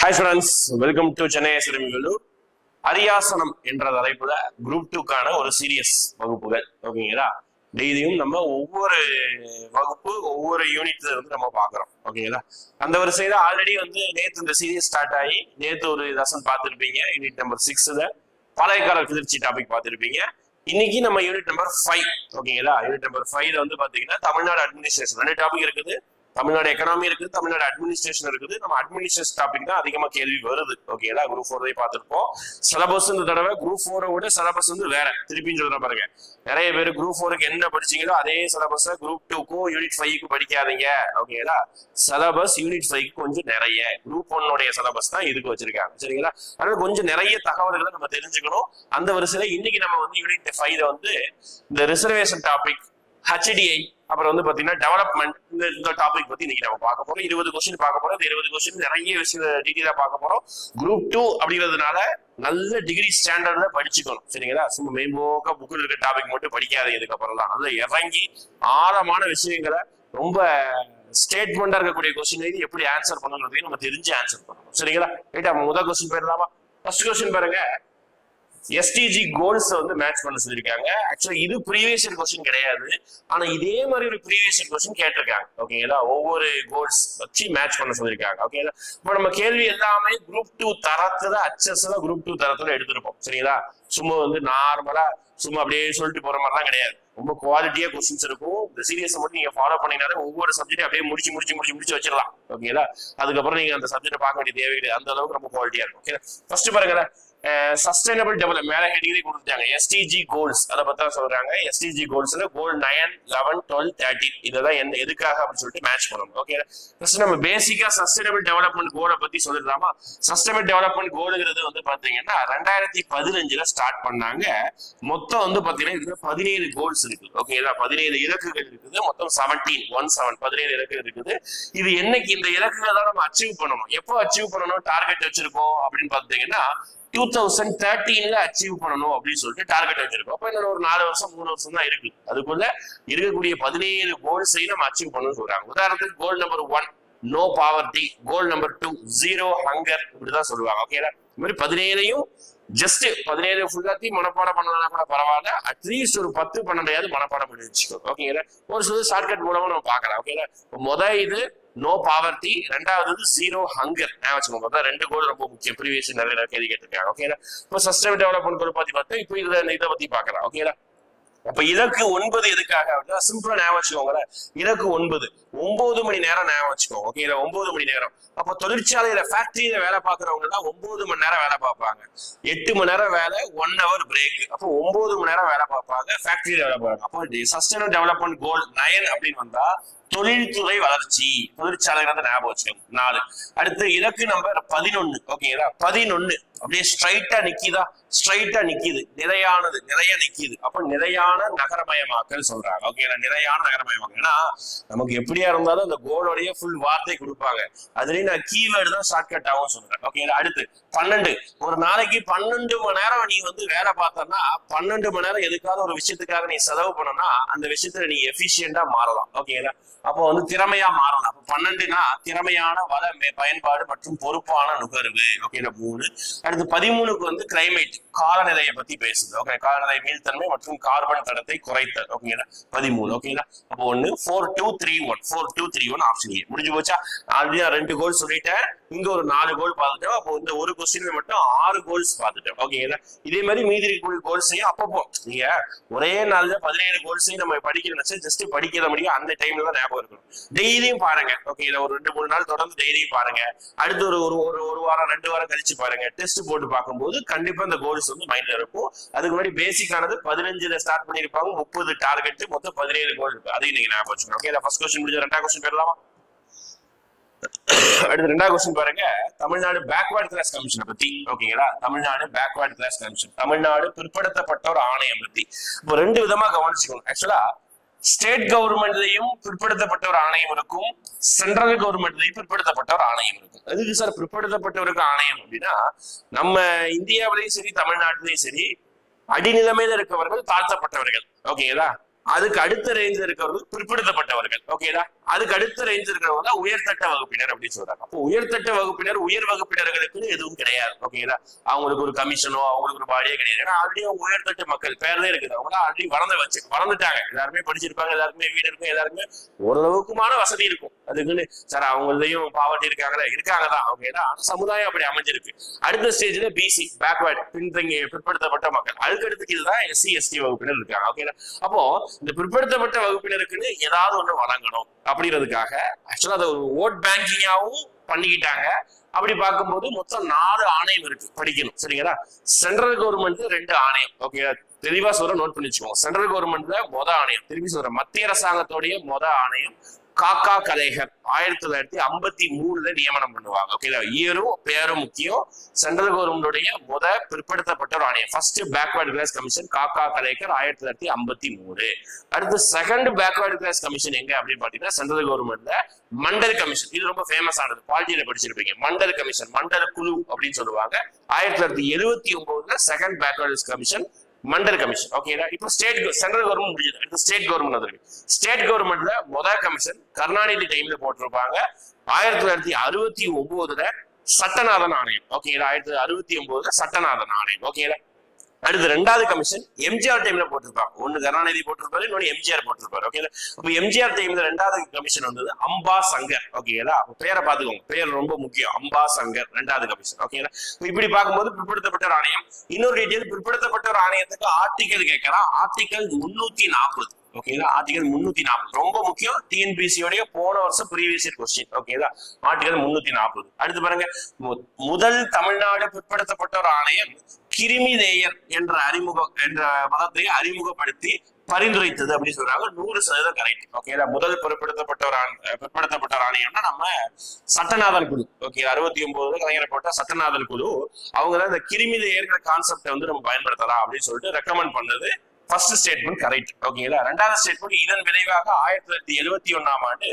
Hi friends, welcome to Chennai SRM. அரியாசனம் என்ற தலைப்புல group 2க்கான ஒரு சீரியஸ் வகுப்புகள் ஓகேங்களா. டெய்லியும் நம்ம ஒவ்வொரு வகுப்பு ஒவ்வொரு யூனிட்ல இருந்து நம்ம பாக்குறோம் ஓகேங்களா. அந்த வரிசையில ஆல்ரெடி நேற்று இந்த சீரியஸ் ஸ்டார்ட் ஆகி நேற்று ஒரு லெசன் பார்த்துருப்பீங்க. யூனிட் நம்பர் 6ல பழையகால கிளர்ச்சி டாபிக் பார்த்துருப்பீங்க. இன்னைக்கு நம்ம யூனிட் நம்பர் 5 ஓகேங்களா. யூனிட் நம்பர் 5ல பாத்தீங்கன்னா தமிழ்நாடு அட்மினிஸ்ட்ரேஷன் 2 டாபிக் இருக்குது. தமிழ்நாடு எக்கனாமி இருக்குது, தமிழ்நாடு அட்மினிஸ்ட்ரேஷன் இருக்குது. நம்ம அட்மினிஸ்ட்ரேஷன் டாபிக் தான் அதிகமா கேள்வி வருது ஓகேங்களா. குரூப் 4 பார்த்திருப்போம். சிலபஸ் இந்த தடவை குரூப் 4 விட சிலபஸ் வேற. திருப்பியும் சொல்ற பாருங்க, நிறைய பேர் குரூப் 4க்கு என்ன படிச்சீங்களோ அதே சிலபஸ் குரூப் 2க்கும் யூனிட் 5க்கு படிக்காதீங்க ஓகேங்களா. சிலபஸ் யூனிட் 5க்கு கொஞ்சம் நிறைய, குரூப் 1 சிலபஸ் தான் இதுக்கு வச்சிருக்காங்க சரிங்களா. அதனால கொஞ்சம் நிறைய தகவல்களை நம்ம தெரிஞ்சுக்கணும். அந்த வரிசையில இன்னைக்கு நம்ம யூனிட் 5ல இந்த ரிசர்வேஷன் டாபிக், HDI, அப்புறம் பாத்தீங்கன்னா டெவலப்மெண்ட், இந்த டாபிக் பத்தி இன்னைக்கு நம்ம பார்க்க போறோம். 20 கொஸ்டின் பார்க்க போறோம். 20 கொஸ்டின் நிறைய விஷயம் டீட்டெயிலா பார்க்க போறோம். குரூப் 2 அப்படிங்கிறதுனால நல்ல டிகிரி ஸ்டாண்டர்ட்ல படிச்சுக்கணும் சரிங்களா. சும்மா மேம்போக்க புக்கில் இருக்க டாபிக் மட்டும் படிக்காதீங்க. இதுக்கப்புறம் தான் நல்லா இறங்கி ஆழமான விஷயங்களை ரொம்ப ஸ்டேட்மெண்டா இருக்கக்கூடிய கொஸ்டின் எப்படி ஆன்சர் பண்ணணுன்றதையும் நம்ம தெரிஞ்சு ஆன்சர் பண்ணணும் சரிங்களா. ரைட்டா, முதல் கொஸ்டின் போயிடலாமா? ஃபர்ஸ்ட் கொஸ்டின் பாருங்க, எஸ்டிஜி கோல்ஸ் மேட்ச் பண்ண சொல்லியிருக்காங்க. ஆக்சுவலா இது ப்ரீவியஸ் இயர் கொஸ்டின் கிடையாது, ஆனா இதே மாதிரி ஒரு ப்ரீவியஸ் இயர் கொஸ்டின் கேட்டிருக்காங்க ஓகேங்களா. ஒவ்வொரு கோல்ஸ் வச்சு மேட்ச் பண்ண சொல்லியிருக்காங்க ஓகேங்களா. இப்போ நம்ம கேள்வி எல்லாமே குரூப் 2 தரத்துல அச்சஸ்ல குரூப் 2 தரத்துல எடுத்திருப்போம் சரிங்களா. சும்மா நார்மலா சும்மா அப்படியே சொல்லிட்டு போற மாதிரிலாம் கிடையாது. ரொம்ப குவாலிட்டியா கொஸ்டின்ஸ் இருக்கும். இந்த சீரியஸ் மட்டும் நீங்க ஃபாலோ பண்ணினாலே ஒவ்வொரு சப்ஜெக்ட் அப்படியே முடிச்சு வச்சிடலாம் ஓகேங்களா. அதுக்கப்புறம் நீங்க அந்த சப்ஜெக்ட் பார்க்க வேண்டிய தேவை கிடையாது. அந்த அளவுக்கு ரொம்ப குவாலிட்டியா இருக்கும் ஓகே. ஃபர்ஸ்ட் பாருங்க, சஸ்டைனபிள் டெவலப் மேல ஹெட்டிங் கொடுத்துட்டாங்க. எஸ்டிஜி கோல்ஸ் அதை பத்தி தான் சொல்றாங்க. எஸ்டிஜி கோல்ஸ்ல கோல் 9, 11, 12, 13 இதெல்லாம் எதுக்காக அப்படின்னு சொல்லிட்டு மேட்ச் பண்ணணும் ஓகே. ஃபர்ஸ்ட் நம்ம பேசிக்கா சஸ்டைனபிள் டெவலப்மெண்ட் கோலை பத்தி சொல்லிடலாமா. சஸ்டைனபிள் டெவலப்மெண்ட் கோலுங்கிறது பாத்தீங்கன்னா 2015ல ஸ்டார்ட் பண்ணாங்க. மொத்தம் பாத்தீங்கன்னா இதுல 17 கோல்ஸ் இருக்கு ஓகேங்களா. 17 இலக்குகள் இருக்குது. மொத்தம் 17 இலக்குகள் இருக்குது. இது என்னைக்கு இந்த இலக்குகளை தான் நம்ம அச்சீவ் பண்ணணும். எப்போ அச்சீவ் பண்ணணும் டார்கெட் வச்சிருக்கோம் அப்படின்னு பாத்தீங்கன்னா 2013ல அச்சீவ் பண்ணணும் அப்படின்னு சொல்லிட்டு டார்கெட் வச்சிருக்கோம். அப்ப இன்னொரு ஒரு 4 வருஷம் 3 வருஷம் தான் இருக்கு. அதுக்குள்ள இருக்கக்கூடிய 17 கோல்ஸையும் நம்ம அச்சீவ் பண்ணணும்னு சொல்றாங்க. உதாரணத்துக்கு goal number 1 no poverty, goal number 2 0 hunger, இப்படிதான் சொல்லுவாங்க ஓகேங்களா. இந்த மாதிரி 17ஐயும் ஜஸ்ட் 17 ஃபுல்லாத்தையும் மனப்பாடம் பண்ணலாம் கூட பரவாயில்ல. அட்லீஸ்ட் ஒரு 10-12 மனப்பாடம் பண்ணி வச்சுக்கோ ஓகேங்களா. ஒரு சில ஷார்ட்கட் மூலமா நம்ம பார்க்கலாம் ஓகேங்களா. இது நோ பாவர்ட்டி, ரெண்டாவது 0 ஹங்கர் வச்சுக்கோங்க. அதான் 2 கோல் ரொம்ப முக்கியம். ப்ரீவியஸ் நிறைய கேள்வி கேட்டிருக்காங்க ஓகேங்களா. இப்போ சஸ்டைனபிள் டெவலப்மெண்ட் கோல் பத்தி பார்த்தா இப்போ இதை பத்தி பார்க்கலாம் ஓகேங்களா. அப்ப இலக்கு 9 எதுக்காக அப்படின்னா சிம்பிளா ஞாபகம் வச்சுக்கோங்களேன். இலக்கு 9 மணி நேரம் ஞாபகம் வச்சுக்கோங்க ஓகேங்களா. 9 மணி நேரம். அப்போ தொழிற்சாலையில ஃபேக்டரியில வேலை பார்க்கறவங்க எல்லாம் 9 மணி நேரம் வேலை பார்ப்பாங்க. 8 மணி நேரம் வேலை, 1 hour பிரேக். அப்போ 9 மணி நேரம் வேலை பார்ப்பாங்க, ஃபேக்டரியில வேலை பார்ப்பாங்க. அப்போ சஸ்டைனபிள் டெவலப்மெண்ட் கோல் 9 அப்படின்னு வந்தா தொழில்துறை வளர்ச்சி, தொழிற்சாலைகள் ஞாபகம் வச்சுக்கோங்க 4. அடுத்து இலக்கு நம்பர் 11 ஓகேங்களா. 11 அப்படியே ஸ்ட்ரைட்டா நிக்குது, நிறைய நிக்குது. அப்ப நிலையான நகரமயமாக்கல் சொல்றாங்க ஓகேங்களா. நிலையான நகரமயமாக்கல். ஏன்னா நமக்கு எப்படியா இருந்தாலும் அந்த கோலோடைய ஃபுல் வார்த்தை கொடுப்பாங்க. அதுலயும் நான் கீவேர்டு தான் ஷார்ட்கட் ஆகும் சொல்றேன் ஓகேங்களா. அடுத்து 12, ஒரு நாளைக்கு 12 மணி நேரம் நீ வேலை பார்த்தனா 12 மணி நேரம் எதுக்காவது ஒரு விஷயத்துக்காக நீ செலவு பண்ணனா அந்த விஷயத்துல நீ எஃபிஷியண்டா மாறலாம் ஓகேங்களா. அப்போ திறமையா மாறலாம். அப்போ 12னா திறமையான வள பயன்பாடு மற்றும் பொறுப்பான நுகர்வு ஓகேங்களா 3. அடுத்து 13க்கு கிளைமேட், காலநிலையை பத்தி பேசுது ஓகே. காலநிலை மீள்தன்மை மற்றும் கார்பன் தடத்தை குறைத்தல் ஓகேங்களா 13 ஓகேங்களா. அப்போ 4231 ஆப்ஷன் ஏ முடிஞ்சு போச்சா. ஆல்ரெடி 2 கோல் சொல்லிட்டேன், இங்க ஒரு 4 கோல் பார்த்துட்டோம். அப்போ இந்த ஒரு கொஸ்டின் மட்டும் 6 கோல்ஸ் பார்த்துட்டோம் ஓகேங்களா. இதே மாதிரி மீதி இருக்கக்கூடிய கோல்ஸையும் அப்பப்போ நீங்க ஒரே நாள்ல 17 கோல்ஸையும் நம்ம படிக்கணும்னு ஜஸ்ட் படிக்கிற முடியும். அந்த டைம்ல தான் ஞாபகம் இருக்கணும். டெய்லியும் பாருங்க ஓகேங்களா. ஒரு 2-3 நாள் தொடர்ந்து டெய்லியும் பாருங்க. அடுத்து ஒரு வாரம் 2 வாரம் கழிச்சு பாருங்க. டெஸ்ட் போட்டு பார்க்கும்போது கண்டிப்பா இந்த கோல்ஸ் மைண்ட்ல இருக்கும். அதுக்கு முன்னாடி பேசிக்கானது 15ல ஸ்டார்ட் பண்ணிருப்பாங்க. 30 டார்கெட், மொத்தம் 17 கோல் இருக்கு. அதையும் நீங்க ஞாபகம் வச்சுக்கணும் ஓகே. ஃபர்ஸ்ட் கொஸ்டின் முடிஞ்ச 2வது கொஸ்டின் போயிடலாமா. அடுத்து 2வது கொஸ்டின் பாருங்க, தமிழ்நாடு பேக்வர்ட் கிளாஸ் கமிஷனை பத்தி ஓகேங்களா. Tamil Nadu backward class commission, Tamil Nadu பிற்படுத்தப்பட்டோர் ஆணையம் பத்தி. இப்போ 2 விதமா கவனிச்சுக்கணும். ஆக்சுவலா ஸ்டேட் கவர்மெண்ட்லயும் பிற்படுத்தப்பட்ட ஒரு ஆணையம் இருக்கும், சென்ட்ரல் கவர்மெண்ட்லயும் பிற்படுத்தப்பட்ட ஒரு ஆணையம் இருக்கும். எதுக்கு சார் பிற்படுத்தப்பட்டவருக்கு ஆணையம் அப்படின்னா, நம்ம இந்தியாவிலையும் சரி தமிழ்நாட்டிலையும் சரி அடிநிலைமையில இருக்கவர்கள் தாழ்த்தப்பட்டவர்கள் ஓகேங்களா. அதுக்கு அடுத்த ரேஞ்சில் இருக்கிறது பிற்படுத்தப்பட்டவர்கள். ஓகேடா, அதுக்கு அடுத்த ரேஞ்சில் இருக்கிறவங்க தான் உயர்தட்ட வகுப்பினர் அப்படின்னு சொல்றாங்க. அப்போ உயர்தட்ட வகுப்பினர் உயர் வகுப்பினர்களுக்கு எதுவும் கிடையாது. ஓகேடா, அவங்களுக்கு ஒரு கமிஷனோ அவங்களுக்கு ஒரு பாடியே கிடையாது. ஏன்னா ஆல்ரெடி அவங்க உயர்தட்டு மக்கள் பேர்ல இருக்குது. அவங்க ஆல்ரெடி வளர்ந்துட்டாங்க. எல்லாருமே படிச்சிருப்பாங்க, எல்லாருக்குமே வீடு இருக்கும், எல்லாருமே ஓரளவுக்குமான வசதி இருக்கும். அதுக்குன்னு சார் அவங்களையும் பாவர்ட்டி இருக்காங்கதான். ஓகேடா, சமுதாயம் அப்படி அமைஞ்சிருக்கு. அடுத்த ஸ்டேஜ்ல பிசி பேக்வர்ட் பின்தங்கிய பிற்படுத்தப்பட்ட மக்கள். அதுக்கடுத்து இதுதான் எஸ்சி எஸ்டி வகுப்பினர் இருக்காங்க. ஓகேடா, அப்போ இந்த பிற்படுத்தப்பட்ட வகுப்பினருக்குன்னு ஏதாவது ஒண்ணு வழங்கணும் அப்படிங்கிறதுக்காக ஆக்சுவலா அதை ஒரு ஓட் பேங்கிங்காவும் பண்ணிக்கிட்டாங்க. அப்படி பார்க்கும்போது மொத்தம் 4 ஆணையம் இருக்கு படிக்கணும். சரிங்களா, சென்ட்ரல் கவர்மெண்ட் 2 ஆணையம். ஓகே, தெளிவா சொல்ற நோட் பண்ணி வச்சுக்கோங்க. சென்ட்ரல் கவர்மெண்ட்ல ஆணையம், திருப்பி சொல்ற மத்திய அரசாங்கத்தோடைய ஆணையம் காக்கா கலேகர் 1953 நியமனம் பண்ணுவாங்க. ஓகே, இயரும் பேரும் முக்கியம். சென்ட்ரல் கவர்மெண்டுடைய பிற்படுத்தப்பட்ட ஒரு ஆணையம் ஃபர்ஸ்ட் பேக்வர்ட் கிளாஸ் கமிஷன் காக்கா கலேகர் 1953. அடுத்து செகண்ட் பேக்வர்ட் கிளாஸ் கமிஷன் எங்க அப்படின்னு பாத்தீங்கன்னா சென்ட்ரல் கவர்மெண்ட்ல மண்டல் கமிஷன். இது ரொம்ப ஃபேமஸ் ஆனது, பாலிட்டியில படிச்சிருப்பீங்க. மண்டல் கமிஷன், மண்டல குழு அப்படின்னு சொல்லுவாங்க. 1979 second backward commission Mandal commission. ஓகேடா, இப்போ சென்ட்ரல் கவர்மெண்ட் முடிஞ்சது, அடுத்து ஸ்டேட் கவர்மெண்ட் வந்திருக்கு. ஸ்டேட் கவர்மெண்ட்ல கமிஷன் கருணாநிதி டைம்ல போட்டிருப்பாங்க. 1969 சட்டநாதன் ஆணையம். ஓகேடா, 1969 சட்டநாதன் ஆணையம். ஓகேடா, அடுத்து 2வது கமிஷன் எம்ஜிஆர் டைம்ல போட்டிருப்பாங்க. ஒன்னு கருணாநிதி போட்டிருப்பாரு, இன்னொன்னு எம்ஜிஆர் போட்டிருப்பாரு. ஓகேடா, அப்ப எம்ஜிஆர் டைம்ல 2வது கமிஷன் வந்தது அம்பா சங்கர். ஓகேடா, பேரை பாத்துக்கோங்க, பேர் ரொம்ப முக்கியம். அம்பா சங்கர் 2வது கமிஷன். ஓகேடா, இப்படி பார்க்கும்போது பிற்படுத்தப்பட்ட ஆணையம். இன்னொரு டீட்டெயில், பிற்படுத்தப்பட்ட ஒரு ஆணையத்துக்கு ஆர்டிகல் கேட்கலாம். ஆர்டிகல் 340. ஓகேங்களா, ஆர்டிகல் 340 ரொம்ப முக்கியம். டிஎன்பிசியோடைய போன வருஷம் ப்ரீவியஸ் இயர் கொஸ்டின். ஓகேங்களா, ஆர்டிகல் 340. அடுத்து பாருங்க, முதல் தமிழ்நாடு பிற்படுத்தப்பட்ட ஒரு ஆணையம் கிருமி லேயர் என்ற மதத்தை அறிமுகப்படுத்தி பரிந்துரைத்தது அப்படின்னு சொல்றாங்க. 100% கரெக்ட். ஓகேங்களா, முதல் பிற்படுத்தப்பட்ட ஒரு ஆணையம்னா நம்ம சட்டநாதன் குழு. ஓகே, 69 கலைஞர் போட்ட சட்டநாதன் குழு. அவங்க தான் இந்த கிருமி லேயர் கான்செப்டை வந்து நம்ம பயன்படுத்தலாம் அப்படின்னு சொல்லிட்டு ரெக்கமெண்ட் பண்ணது. First statement correct. ஓகேங்களா, 2வது ஸ்டேட்மெண்ட் இதன் விளைவாக 1971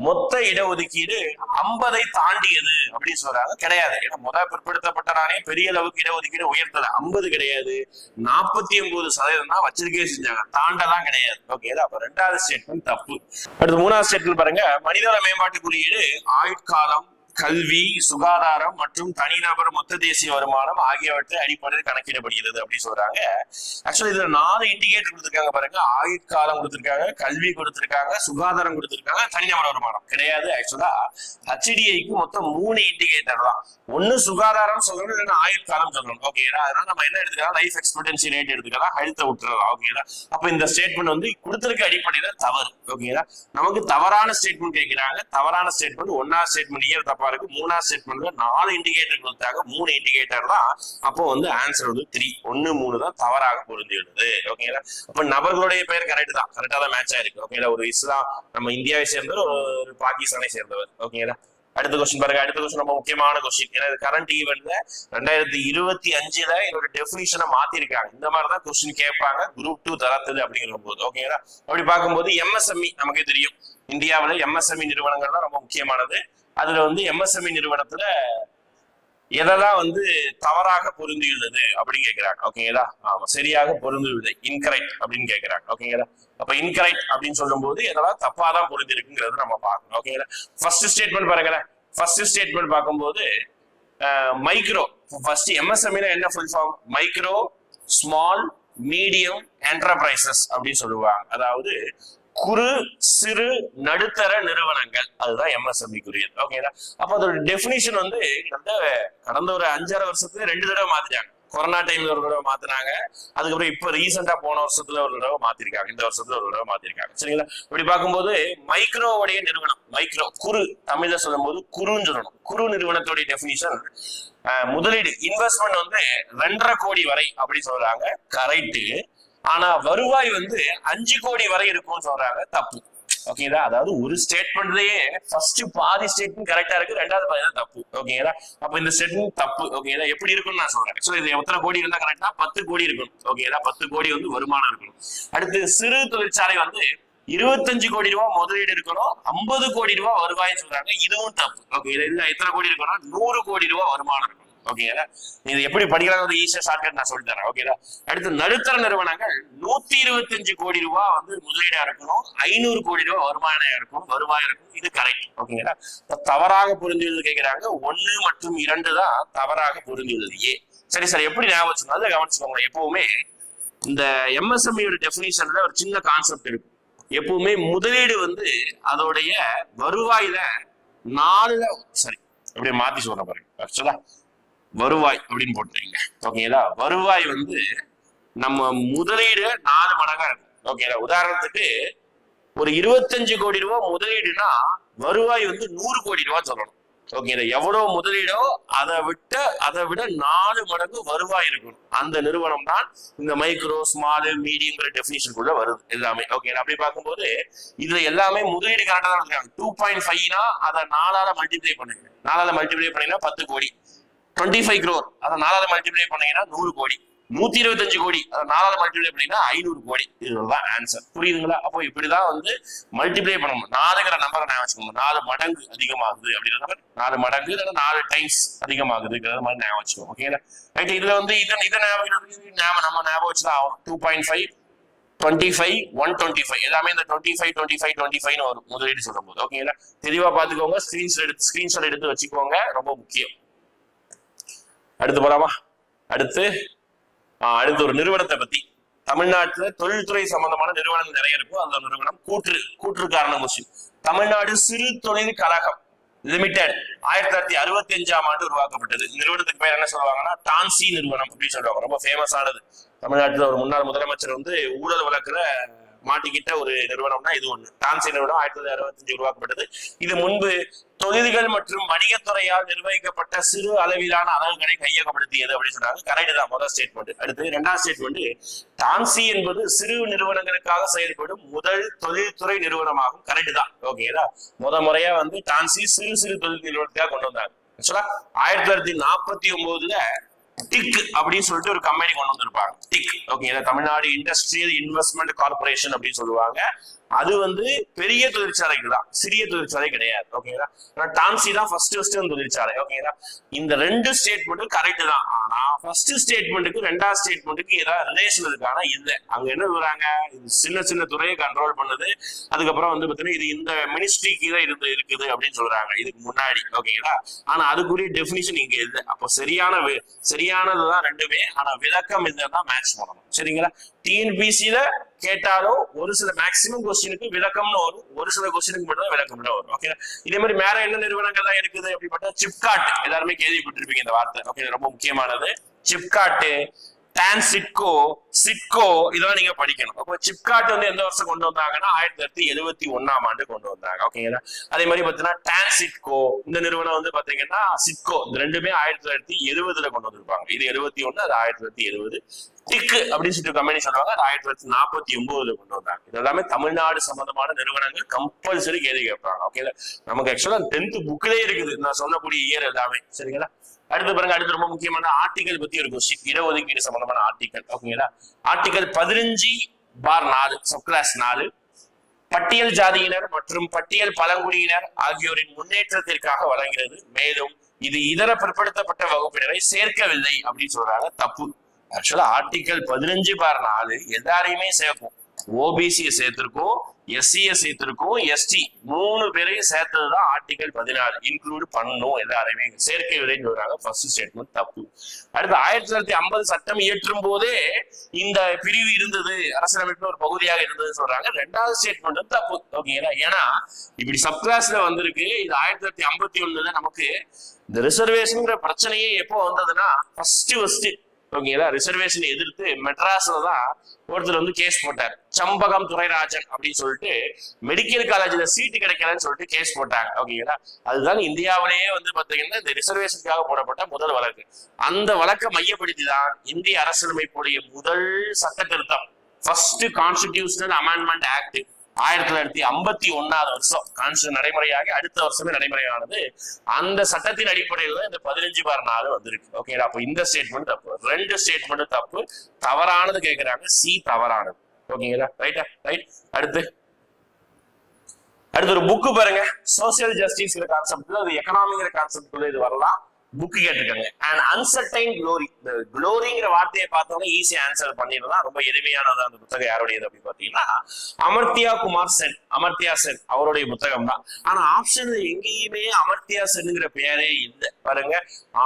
மொத்த இடஒதுக்கீடு 50 தாண்டியது அப்படின்னு சொல்றாங்க. கிடையாது. ஏன்னா பிற்படுத்தப்பட்ட ஆணையம் பெரிய அளவுக்கு இடஒதுக்கீடு உயர்த்தல. 50 கிடையாது, 49% தான் வச்சிருக்கே செஞ்சாங்க, தாண்டலாம் கிடையாது. ஓகேங்களா, அப்ப 2வது ஸ்டேட்மெண்ட் தப்பு. அடுத்து 3வது ஸ்டேட்மெண்ட் பாருங்க, மனிதவள மேம்பாட்டு குறியீடு ஆயுட்காலம், கல்வி, சுகாதாரம் மற்றும் தனிநபர் மொத்த தேசிய வருமானம் ஆகியவற்றை அடிப்படையில் கணக்கிடப்படுகிறது அப்படின்னு சொல்றாங்க. ஆக்சுவலா இதுல 4 இண்டிகேட்டர் கொடுத்திருக்காங்க பாருங்க. ஆயுட்காலம் கொடுத்திருக்காங்க, கல்வி கொடுத்திருக்காங்க, சுகாதாரம் கொடுத்திருக்காங்க, தனிநபர் வருமானம் கிடையாது. ஆக்சுவலா HDIக்கு மொத்தம் 3 இண்டிகேட்டர் தான். ஒன்னு சுகாதாரம் சொல்லணும், இல்லைன்னா ஆயுட்காலம் சொல்லணும். ஓகேடா, அதனால நம்ம என்ன எடுத்துக்கலாம், லைஃப் எக்ஸ்பெக்டன்சி ரேட் எடுத்துக்கலாம், ஹெல்த்தை விட்டுறலாம். ஓகேடா, அப்ப இந்த ஸ்டேட்மெண்ட் வந்து கொடுத்திருக்க அடிப்படையில தவறு. ஓகேடா, நமக்கு தவறான ஸ்டேட்மெண்ட் கேட்கிறாங்க. தவறான ஸ்டேட்மெண்ட் 1வது ஸ்டேட்மெண்ட் இயர் தப்பா இருக்கு. 3வது ஸ்டேட்மெண்ட்ல 4 இண்டிகேட்டர் கொடுத்தாங்க, 3 இண்டிகேட்டர் தான். அப்போ வந்து ஆன்சர் வந்து 3 1 3 தான் தவறாக பொருந்தியுள்ளது. ஓகேங்களா, அப்ப நபர்களுடைய பெயர் கரெக்ட் தான், கரெக்டா தான் மேட்ச் ஆயிருக்கு. ஓகேங்களா, ஒரு இஸ்லாம் நம்ம இந்தியாவை சேர்ந்தவர், ஒரு பாகிஸ்தானை சேர்ந்தவர். ஓகேங்களா, அடுத்த கொஸ்டின் பாருங்க. அடுத்த கொஸ்டின் ரொம்ப முக்கியமான கொஸ்டின். ஏன்னா கரண்ட் ஈவென்ட்ல 2025 இதோட டெஃபினிஷனை மாத்திருக்காங்க. இந்த மாதிரிதான் கொஸ்டின் கேட்பாங்க குரூப் 2 தரத்துல அப்படிங்கிற போது. ஓகேங்களா, அப்படி பார்க்கும்போது MSME நமக்கே தெரியும், இந்தியாவில MSME நிறுவனங்கள் தான் ரொம்ப முக்கியமானது. அதுல வந்து MSME நிறுவனத்துல எதெல்லாம் வந்து தவறாக பொருந்தியுள்ளது அப்படின்னு கேட்கிறாங்க. ஓகேங்களா, ஆமா, சரியாக பொருந்தவில்லை, இன்கரெக்ட் அப்படின்னு கேட்கிறாங்க. ஓகேங்களா, அப்ப இன்கரெக்ட் அப்படின்னு சொல்லும் போது எதெல்லாம் தப்பாதான் பொருந்தி இருக்குங்கிறது நம்ம பார்க்கணும். ஓகேங்களா, ஃபர்ஸ்ட் ஸ்டேட்மெண்ட் பாருங்களேன். ஃபர்ஸ்ட் ஸ்டேட்மெண்ட் பார்க்கும்போது மைக்ரோ, ஃபர்ஸ்ட் MSME என்ன full form, micro small medium enterprises அப்படின்னு சொல்லுவாங்க. அதாவது குறு சிறு நடுத்தர நிறுவனங்கள், அதுதான் MSME குறியீடு. ஓகேங்களா, அப்ப அதோட டெபினிஷன் வந்து கடந்த ஒரு 5-6 வருஷத்துல 2 தடவை மாத்திட்டாங்க. கொரோனா டைம்ல ஒரு தடவை மாத்தினாங்க, அதுக்கப்புறம் இப்ப ரீசெண்டா போன வருஷத்துல ஒரு தடவை மாத்திருக்காங்க, இந்த வருஷத்துல ஒரு தடவை மாத்திருக்காங்க. சரிங்களா, இப்படி பார்க்கும்போது மைக்ரோவுடைய நிறுவனம், மைக்ரோ குறு, தமிழ்ல சொல்லும் போது குறுன்னு சொல்லணும். குறு நிறுவனத்துடைய டெபினிஷன் முதலீடு இன்வெஸ்ட்மெண்ட் வந்து 2.5 கோடி வரை அப்படி சொல்றாங்க, கரெக்ட். ஆனா வருவாய் வந்து 5 கோடி வரை இருக்கும்னு சொல்றாங்க, தப்பு. ஓகேங்களா, அதாவது ஒரு ஸ்டேட்மெண்ட்லயே ஃபர்ஸ்ட் பாதி ஸ்டேட்மெண்ட் கரெக்டா இருக்கு, 2வது பாதி தான் தப்பு. ஓகேங்களா, அப்ப இந்த ஸ்டேட்மெண்ட் தப்பு. ஓகேங்களா, எப்படி இருக்குன்னு நான் சொல்றேன். சோ இது எத்தனை கோடி இருந்தா கரெக்டா, 10 கோடி இருக்கணும். ஓகேங்களா, 10 கோடி வந்து வருமானம் இருக்கணும். அடுத்து சிறு தொழிற்சாலை வந்து 25 கோடி ரூபாய் முதலீடு இருக்கணும், 50 கோடி ரூபாய் வருவாய்ன்னு சொல்றாங்க, இதுவும் தப்பு. ஓகே, இதுல எத்தனை கோடி இருக்கணும், 100 கோடி ரூபாய் வருமானம் இருக்கணும். ஓகேங்களா. இது எப்படி படிக்கிறாங்க ஒரு ஈஸியா ஷார்ட்கட் நான் சொல்லி தரேன். ஓகேங்களா. அடுத்து நடுத்தர நிறுவனங்கள் 125 கோடி ரூபாய் வந்து முதலீடா இருக்கணும், 500 கோடி ரூபாய் வருமானம் இருக்கும். இது கரெக்ட். ஓகேங்களா. தவறாக புரிந்துள்ளது கேட்கிறாங்க. 1 மற்றும் 2 தான் தவறாக புரிந்துள்ளது. சரி சார், எப்படி ஞாபகம் வச்சுக்கணும் அதை கவனிச்சுக்கோங்க. எப்பவுமே இந்த எம்எஸ்எம்இயோட டெஃபினிஷன்ல ஒரு சின்ன கான்செப்ட் இருக்கு. எப்பவுமே முதலீடு வந்து அதோடைய வருவாயில 4ல சரி அப்படியே மாத்தி சொல்ற பாருங்க. ஆக்சுவலா வருவாய் அப்படின்னு போட்டுறீங்க. ஓகேங்களா. வருவாய் வந்து நம்ம முதலீடு 4 மடங்கா இருக்கு. ஓகேங்களா. உதாரணத்துக்கு ஒரு 25 கோடி ரூபாய் முதலீடுனா வருவாய் வந்து 100 கோடி ரூபாய் சொல்லணும். ஓகேங்களா. எவ்வளவு முதலீடோ அதை விட 4 மடங்கு வருவாய் இருக்கணும். அந்த நிறுவனம் தான் இந்த மைக்ரோ ஸ்மால் மீடியங்கிற டெஃபினிஷனுக்குள்ள வருது எல்லாமே. ஓகேங்களா. அப்படி பார்க்கும்போது இதுல எல்லாமே முதலீடு கரெக்டா தான் இருக்காங்க. 2.5னா அதை 4ஆல மல்டிப்ளை பண்ணுங்க. 4ஆல மல்டிப்ளை பண்ணீங்கன்னா 10 கோடி. 25 crore அதை 4ஆல மல்டிப்ளை பண்ணீங்கன்னா 100 கோடி. 125 கோடி அதை 4ஆல மல்டிப்ளை பண்ணீங்கன்னா 500 கோடி. இதுதான் ஆன்சர். புரியுதுங்களா. அப்போ இப்படிதான் வந்து மல்டிப்ளை பண்ணணும். 4ங்கிற நம்பரை நான் வச்சுக்கணும். 4 மடங்கு அதிகமாகுது அப்படிங்கிற 4 மடங்கு இல்லைன்னா 4 டைம்ஸ் அதிகமாகுதுங்கிற மாதிரி ஞாபகம் வச்சுக்கோம். ஓகேங்களா. ரைட். இதுல வந்து இதை நம்ம ஞாபகம் வச்சுதான் 2.5 25 125 எல்லாமே இந்த 25 வரும் முதலீடு சொல்லும் போது. ஓகேங்களா. தெளிவா பாத்துக்கோங்க. ஸ்கிரீன்ஷாட் எடுத்து வச்சுக்கோங்க. ரொம்ப முக்கியம். அடுத்து போலாமா. அடுத்து ஒரு நிறுவனத்தை பத்தி. தமிழ்நாட்டுல தொழில்துறை சம்பந்தமான நிறுவனம் நிறைய இருக்கும். அந்த நிறுவனம் கூற்று காரணம் கொஸ்டின். தமிழ்நாடு சிறு தொழில் கழகம் லிமிடெட் 1965ஆம் ஆண்டு உருவாக்கப்பட்டது. நிறுவனத்துக்கு பேர் என்ன சொல்லுவாங்கன்னா டான்சி நிறுவனம் அப்படின்னு சொல்லுவாங்க. ரொம்ப ஃபேமஸ் ஆனது. தமிழ்நாட்டுல ஒரு முன்னாள் முதலமைச்சர் வந்து ஊழல் வழக்குல மாட்டிக்கிட்ட ஒரு நிறுவனம்னா இது ஒண்ணு. டான்சி நிறுவனம் 1965 உருவாக்கப்பட்டது. இது முன்பு தொழில்கள் மற்றும் வணிகத்துறையால் நிர்வகிக்கப்பட்ட சிறு அளவிலான அலகுகளை கையகப்படுத்தியது அப்படின்னு சொல்றாங்க. கரெக்ட் தான் முதல் ஸ்டேட்மெண்ட். அடுத்து 2ஆம் ஸ்டேட்மெண்ட், டான்சி என்பது சிறு நிறுவனங்களுக்காக செயல்படும் முதல் தொழில்துறை நிறுவனமாகும். கரெக்ட் தான். ஓகேங்களா. முறையா வந்து டான்சி சிறு தொழில் நிறுவனத்துக்காக கொண்டு வந்தாங்க. ஆக்சுவலா 1949ல டிக் அப்படின்னு சொல்லிட்டு ஒரு கம்பெனி கொண்டு வந்திருப்பாங்க. டிக். ஓகேங்களா. தமிழ்நாடு இண்டஸ்ட்ரியல் இன்வெஸ்ட்மெண்ட் கார்பரேஷன் அப்படின்னு சொல்லுவாங்க. அது வந்து பெரிய தொழிற்சாலைக்கு தான், சிறிய தொழிற்சாலை கிடையாது. ஓகேங்களா. டான்சி தான் ஃபர்ஸ்ட் தொழிற்சாலை. ஓகேங்களா. இந்த 2 ஸ்டேட்மெண்ட்டும் கரெக்ட் தான். ஆனா ஃபர்ஸ்ட் ஸ்டேட்மெண்ட்டுக்கு 2ஆம் ஸ்டேட்மெண்ட்டுக்கு ஏதாவது ரிலேஷன் இருக்கானா இல்ல. அங்க என்ன சொல்றாங்க, இது சின்ன துறையை கண்ட்ரோல் பண்ணுது. அதுக்கப்புறம் வந்து பாத்தீங்கன்னா இது இந்த மினிஸ்ட்ரிக்கு தான் இருக்குது அப்படின்னு சொல்றாங்க இதுக்கு முன்னாடி. ஓகேங்களா. ஆனா அதுக்குரிய டெபினிஷன் இங்க இல்லை. அப்போ சரியானதுதான் ரெண்டுமே. ஆனா விளக்கம் இதுதான் மேட்ச் பண்ணணும். சரிங்களா. டிஎன்பிசில கேட்டாலும் ஒரு சில மேக்சிமம் கொஸ்டினுக்கு விளக்கம்னு வரும், ஒரு சில கொஸ்டினுக்கு மட்டும் தான் விளக்கம்னு வரும். ஓகே. இதே மாதிரி மேல என்ன நிறுவனங்கள் தான் இருக்குது அப்படிப்பட்ட சிப்காட் எல்லாருமே கேள்விப்பட்டிருப்பீங்க இந்த வார்த்தை. ஓகே. ரொம்ப முக்கியமானது. சிப்காட், டான்சிட்கோ, சிட்கோ இதெல்லாம் நீங்க படிக்கணும். அப்போ சிப்காட் வந்து எந்த வருஷம் கொண்டு வந்தாங்கன்னா 1971ஆம் ஆண்டு கொண்டு வந்தாங்க. ஓகேங்களா. அதே மாதிரி பாத்தீங்கன்னா டான்சிட்கோ இந்த நிறுவனம் வந்து பாத்தீங்கன்னா சிட்கோ இந்த ரெண்டுமே 1970ல கொண்டு வந்திருப்பாங்க. இது 71, அது 1970. டிக் அப்படின்னு சொல்லிட்டு கம்பெனி சொல்லுவாங்க. அது 1949ல கொண்டு வந்தாங்க. இது எல்லாமே தமிழ்நாடு சம்பந்தமான நிறுவனங்கள். கம்பல்சரி கேள்வி கேட்பாங்க. ஓகேங்களா. நமக்கு ஆக்சுவலா 10th புக்லயே இருக்குது நான் சொல்லக்கூடிய இயர் எல்லாமே. சரிங்களா. அடுத்து பாருங்க. அடுத்து ரொம்ப முக்கியமான ஆர்டிகல் பத்தி ஒரு கொஸ்டின். இடஒதுக்கீடு சம்பந்தமான ஆர்டிகல். ஓகேங்களா. ஆர்டிகல் 15/4 சப்கிளாஸ் 4 பட்டியல் ஜாதியினர் மற்றும் பட்டியல் பழங்குடியினர் ஆகியோரின் முன்னேற்றத்திற்காக வழங்குகிறது. மேலும் இது இதர பிற்படுத்தப்பட்ட வகுப்பினரை சேர்க்கவில்லை அப்படின்னு சொல்றாங்க. தப்பு. ஆக்சுவலா ஆர்டிகல் 15/4 எல்லாரையுமே சேர்க்கும். ஓபிசியை சேர்த்திருக்கோம், எஸ்சியை சேர்த்திருக்கோம், எஸ்டி 3 பேரையும் சேர்த்ததுதான் ஆர்டிகல் 14. இன்க்ளூட் பண்ணணும் எல்லாருமே. சேர்க்கை விலைன்னு சொல்றாங்க. ஃபர்ஸ்ட் ஸ்டேட்மெண்ட் தப்பு. அடுத்து 1950 சட்டம் இயற்றும் போதே இந்த பிரிவு இருந்தது, அரசியலமைப்பு ஒரு பகுதியாக இருந்ததுன்னு சொல்றாங்க. 2ஆவது ஸ்டேட்மெண்ட் தப்பு. ஓகேங்களா. ஏன்னா இப்படி சப் கிளாஸ்ல வந்திருக்கு. இது 1951ல நமக்கு இந்த ரிசர்வேஷன்ங்கிற பிரச்சனையே எப்போ வந்ததுன்னா ஃபர்ஸ்ட் ஓகேங்களா. ரிசர்வேஷன் எதிர்த்து மெட்ராஸ்ல தான் ஒருத்தர் வந்து கேஸ் போட்டார். சம்பகம் துரைராஜன் அப்படின்னு சொல்லிட்டு மெடிக்கல் காலேஜ்ல சீட்டு கிடைக்கலன்னு சொல்லிட்டு கேஸ் போட்டாங்க. ஓகேங்களா. அதுதான் இந்தியாவிலேயே வந்து பாத்தீங்கன்னா இந்த ரிசர்வேஷனுக்காக போடப்பட்ட முதல் வழக்கு. அந்த வழக்கை மையப்படுத்தி தான் இந்திய அரசியலமைப்புடைய முதல் சட்ட திருத்தம், ஃபர்ஸ்ட் கான்ஸ்டிடியூஷனல் அமெண்ட்மெண்ட் ஆக்ட் 1951வது வருஷம் கான்ஸ்டியூஷன் நடைமுறையாகி அடுத்த வருஷமே நடைமுறையானது. அந்த சட்டத்தின் அடிப்படையில் தான் இந்த 15/4 வந்திருக்கு. ஓகேங்களா. அப்போ இந்த ஸ்டேட்மெண்ட் தப்பு. 2 ஸ்டேட்மெண்ட் தப்பு. தவறானது கேட்கிறாங்க. சி தவறானது. ஓகேங்களா. ரைட்டா. ரைட். அடுத்து ஒரு புக்கு பாருங்க. சோசியல் ஜஸ்டிஸ் கான்செப்ட்ல அது எக்கனாமிங்கிற கான்செப்ட்ல இது வரலாம். புக் கேட்டிருக்காங்க. And uncertain glory. இந்த க்ளோரிங்கிற வார்த்தையை பார்த்தோம்னா ஈஸியா ஆன்சர் பண்ணிடலாம். ரொம்ப எளிமையானது. அந்த புத்தகம் யாருடையது அப்படின்னு பாத்தீங்கன்னா அமர்த்தியா குமார் சென், அமர்த்தியா சென் அவருடைய புத்தகம் தான். ஆனா ஆப்ஷன்ல எங்கேயுமே அமர்த்தியா சென்ங்கிற பேரே இல்லை பாருங்க.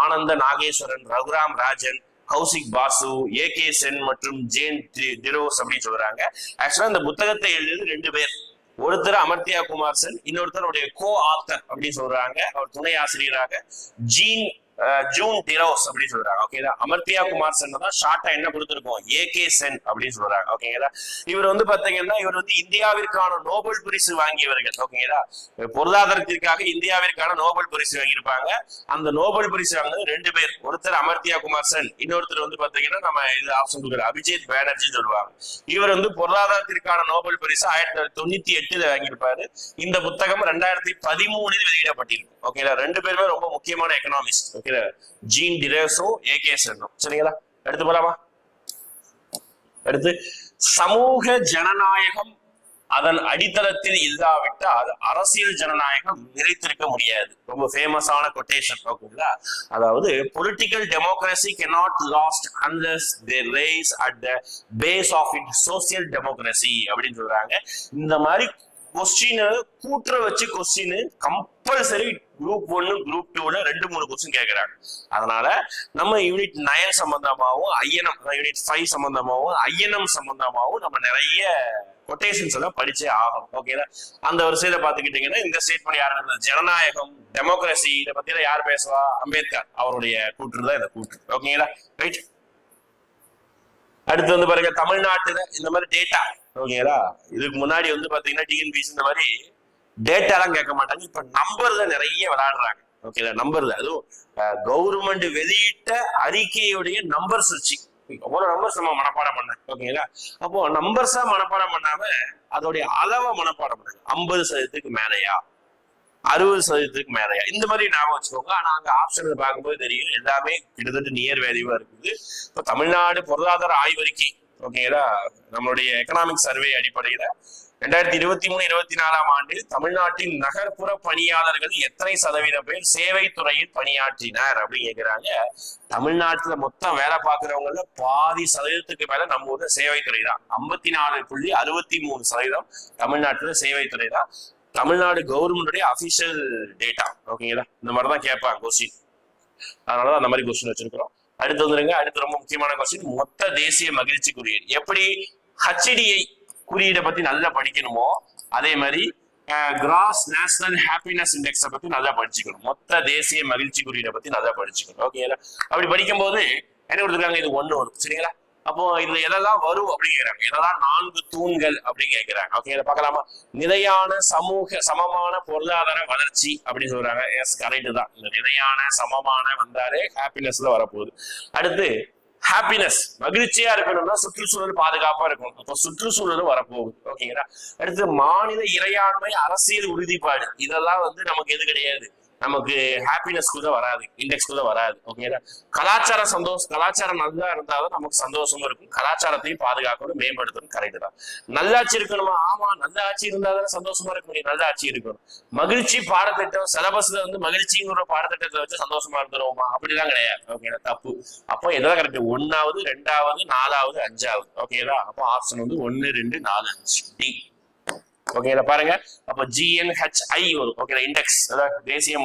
ஆனந்த நாகேஸ்வரன், ரகுராம் ராஜன், கௌசிக் பாசு, ஏகே சென் மற்றும் ஜேன் டிரோஸ் அப்படின்னு சொல்றாங்க. ஆக்சுவலா இந்த புத்தகத்தை எழுதியது 2 பேர். ஒருத்தர் அமர்த்தியா குமார் சென், இன்னொருத்தருடைய கோ ஆத்தர் அப்படின்னு சொல்றாங்க. அவர் துணை ஆசிரியராக ஜூன் டிரோஸ் அப்படின்னு சொல்றாங்க. ஓகேதா. அமர்த்தியா குமார் சென் தான் ஷார்ட்டா என்ன கொடுத்திருக்கோம், ஏகே சென் அப்படின்னு சொல்றாங்க. ஓகேங்களா. இவர் வந்து பாத்தீங்கன்னா இவர் வந்து இந்தியாவிற்கான நோபல் பரிசு வாங்கியவர்கள். ஓகேங்களா. பொருளாதாரத்திற்காக இந்தியாவிற்கான நோபல் பரிசு வாங்கியிருப்பாங்க. அந்த நோபல் பரிசு வாங்கினது 2 பேர். ஒருத்தர் அமர்த்தியா குமார் சென், இன்னொருத்தர் வந்து பாத்தீங்கன்னா நம்ம இது ஆப்ஷன் கொடுக்குற அபிஜித் பானர்ஜின்னு சொல்லுவாங்க. இவர் வந்து பொருளாதாரத்திற்கான நோபல் பரிசு 1998 வாங்கியிருப்பாரு. இந்த புத்தகம் 2013 வெளியிடப்பட்டிருக்கு. ஓகேங்களா. 2 பேருமே ரொம்ப முக்கியமான எக்கனாமிஸ்ட். ஓகே, ஜீன் டிரோஸும் ஏகே சென்னும். சரிங்களா. அடுத்து போலாமா. அடுத்து சமூக ஜனநாயகம் அதன் அடித்தளத்தில் இல்லாவிட்டால் அரசியல் ஜனநாயகம் நிலைத்திருக்க முடியாது. ரொம்ப ஃபேமஸான கொட்டேஷன். ஓகேங்களா. அதாவது political democracy cannot last unless they rise at the base of its social democracy அப்படின்னு சொல்றாங்க. இந்த மாதிரி கொஸ்டின் கூட்டுற வச்சு கொஸ்டின் கம்பல்சரி குரூப் 1 குரூப் 2ல 2-3 கொஸ்டின் கேட்கிறாங்க. அதனால நம்ம யூனிட் 9 சம்பந்தமாகவும் ஐஎன்எம் யூனிட் 5 சம்பந்தமாகவும் ஐஎன்எம் சம்பந்தமாகவும் நம்ம நிறைய கொட்டேஷன்ஸ் எல்லாம் படிச்சே ஆகணும். ஓகேங்களா. அந்த வரிசையில பாத்துக்கிட்டீங்கன்னா இந்த ஸ்டேட்மெண்ட் யாரு, ஜனநாயகம் டெமோக்ரஸி இதை பத்தி யார் பேசுவா, அம்பேத்கர் அவருடைய கூற்று தான் இந்த கூற்று. ஓகேங்களா. ரைட். அடுத்து வந்து பாருங்க தமிழ்நாட்டுல இந்த மாதிரி டேட்டா. ஓகேங்களா. இதுக்கு முன்னாடி வந்து பாத்தீங்கன்னா டிஎன்பிசி இந்த மாதிரி டேட்டா எல்லாம் கேட்க மாட்டாங்க. இப்ப நம்பர்ல நிறைய விளையாடுறாங்க. ஓகேங்களா. நம்பர்ல அதுவும் கவர்மெண்ட் வெளியிட்ட அறிக்கையுடைய நம்பர்ஸ் வச்சு எவ்வளவு நம்பர்ஸ் நம்ம மனப்பாடம் பண்ண. ஓகேங்களா. அப்போ நம்பர்ஸா மனப்பாடம் பண்ணாம அதோடைய அளவை மனப்பாடம் பண்ணாங்க. 50% மேலையா, 60% மேலையா, இந்த மாதிரி ஞாபகம் வச்சுக்கோங்க. ஆனா அங்க ஆப்ஷன் பார்க்கும்போது தெரியும் எல்லாமே கிட்டத்தட்ட நியர் வேல்யூவா இருக்குது. இப்போ தமிழ்நாடு பொருளாதார ஆய்வறிக்கை. ஓகேங்களா. நம்மளுடைய எக்கனாமிக் சர்வே அடிப்படையில 2023-24 ஆண்டில் தமிழ்நாட்டின் நகர்ப்புற பணியாளர்கள் எத்தனை சதவீதம் பேர் சேவை துறையில் பணியாற்றினர் அப்படின்னு கேட்கிறாங்க. தமிழ்நாட்டுல மொத்தம் வேலை பார்க்கிறவங்கள பாதி சதவீதத்துக்கு மேல நம்ம ஊர்ல சேவைத்துறை தான். 54.63% தமிழ்நாட்டுல சேவைத்துறை தான். தமிழ்நாடு கவர்மெண்டுடைய அபிஷியல் டேட்டா. ஓகேங்களா. இந்த மாதிரிதான் கேட்பாங்க கொஸ்டின். அதனாலதான் அந்த மாதிரி கொஸ்டின் வச்சிருக்கிறோம். அடுத்து வந்துருங்க. அடுத்து ரொம்ப முக்கியமான கொஸ்டின் மொத்த தேசிய மகிழ்ச்சி குறியீடு. எப்படி HDI குறியீடை பத்தி நல்லா படிக்கணுமோ அதே மாதிரி கிராஸ் நேஷனல் ஹாப்பினஸ் இண்டெக்ஸை பத்தி நல்லா படிச்சுக்கணும். மொத்த தேசிய மகிழ்ச்சி குறியீடை பத்தி நல்லா படிச்சுக்கணும். ஓகேங்களா. அப்படி படிக்கும் போது என்ன கொடுத்துருக்காங்க, இது 1 வரும். சரிங்களா. அப்போ இதுல எதெல்லாம் வரும் அப்படின்னு கேட்கிறாங்க. எதெல்லாம் 4 தூண்கள் அப்படின்னு கேட்கிறாங்க. ஓகே, இதை பார்க்கலாமா. நிலையான சமூக சமமான பொருளாதார வளர்ச்சி அப்படின்னு சொல்றாங்க. எஸ், கரெக்ட் தான். இந்த நிலையான சமமான வந்தாலே ஹாப்பினஸ்ல வரப்போகுது. அடுத்து ஹாப்பினஸ், மகிழ்ச்சியா இருக்கணும்னா சுற்றுச்சூழல் பாதுகாப்பா இருக்கணும். அப்போ சுற்றுச்சூழலும் வரப்போகுது. ஓகேங்களா. அடுத்து மாநில இறையாண்மை அரசியல் உறுதிப்பாடு. இதெல்லாம் வந்து நமக்கு எது கிடையாது, நமக்கு ஹாப்பினஸ் கூட வராது, இண்டெக்ஸ் கூட வராது. ஓகேங்களா. கலாச்சார சந்தோஷம், கலாச்சாரம் நல்லா இருந்தாலும் நமக்கு சந்தோஷமும் இருக்கும். கலாச்சாரத்தையும் பாதுகாக்கணும், மேம்படுத்தணும். கரெக்ட் தான். நல்லாட்சி இருக்கணுமா, ஆமா, நல்ல ஆட்சி இருந்தாலும் சந்தோஷமா இருக்க முடியும். நல்ல ஆட்சி இருக்கணும். மகிழ்ச்சி பாடத்திட்டம் சிலபஸ்ல வந்து மகிழ்ச்சிங்கிற பாடத்திட்டத்தை வச்சு சந்தோஷமா இருந்துருவோமா, அப்படிலாம் கிடையாது. ஓகேங்களா. தப்பு. அப்போ எதாவது கரெக்ட், 1வது 2வது 4வது 5வது. ஓகேங்களா. அப்போ ஆப்ஷன் வந்து 1 2 4 5 டி. ஓகேங்களா. பாருங்க, அப்ப GNHI வரும். ஓகே, இண்டெக்ஸ் தேசிய